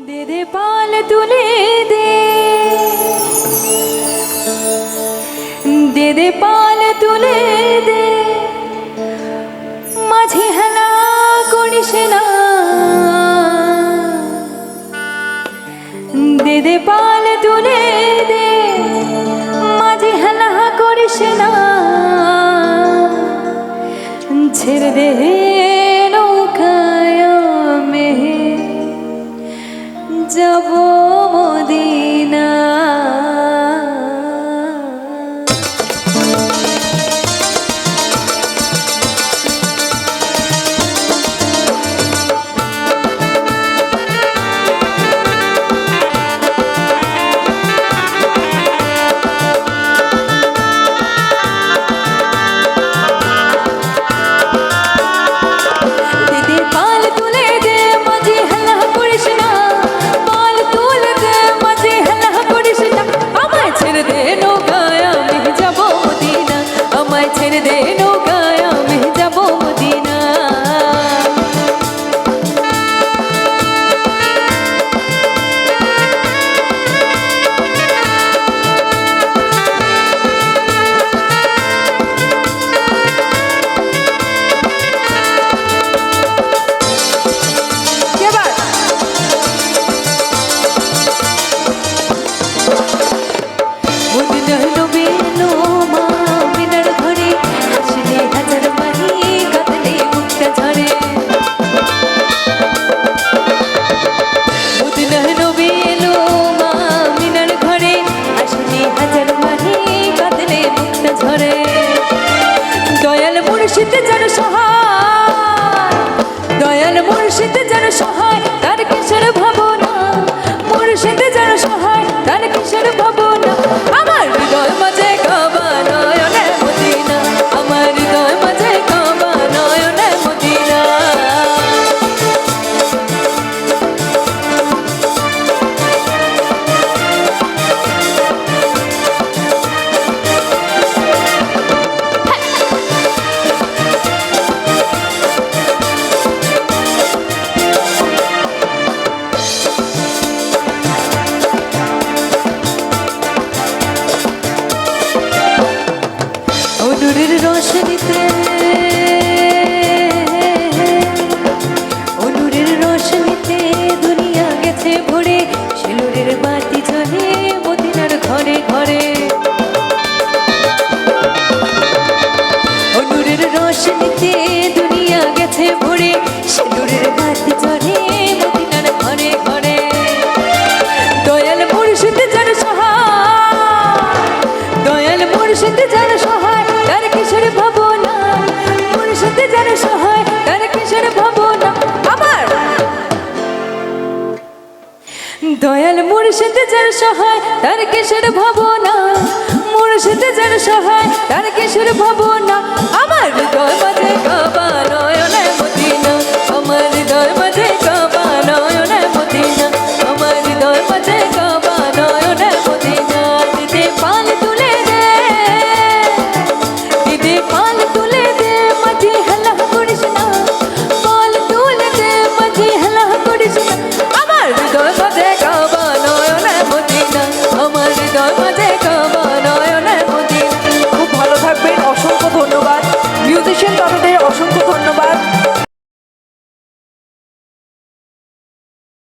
दे दे पाल तुले दे पाल तुले दे माझे हला कोणीश ना दे पाल तुले दे माझे हला कोणीश ना ছেড়ে দে নৌকায় में যাব মদিনা ছেড়ে দে নৌকায় আমি যাব মদিনা দয়াল মুর্শিদ যেন সহায় দয়াল মুর্শিদ যেন সহায় তার কিসের ভাবনা মুর্শিদ যেন সহায় তার কিসের ভাবনা আমার হৃদয় মাঝে কাবা নয়নে মদিনা আমার হৃদয় মাঝে কাবা নয়নে মদিনা নূরের রোশনীতে ও নূরের রোশনীতে দুনিয়া গেছে ভরে শিলুরের বাতি জ্বলে মদিনার ঘরে ঘরে ও নূরের রোশনীতে দুনিয়া গেছে ভরে শিলুরের বাতি জ্বলে মদিনার ঘরে ঘরে দয়াল মুর্শিদ যেন সহায় দয়াল মুর্শিদ যেন সহায় তার কিশোর ভাবনা মুর্শিদ যেন সহায় তার কিশোর ভাবনা আমার দয়াল মুর্শিদ যেন সহায় তার কিশোর ভাবনা মুর্শিদ যেন সহায় তার কিশোর ভাবনা আমার হৃদয় মাঝে কাবা নয়নে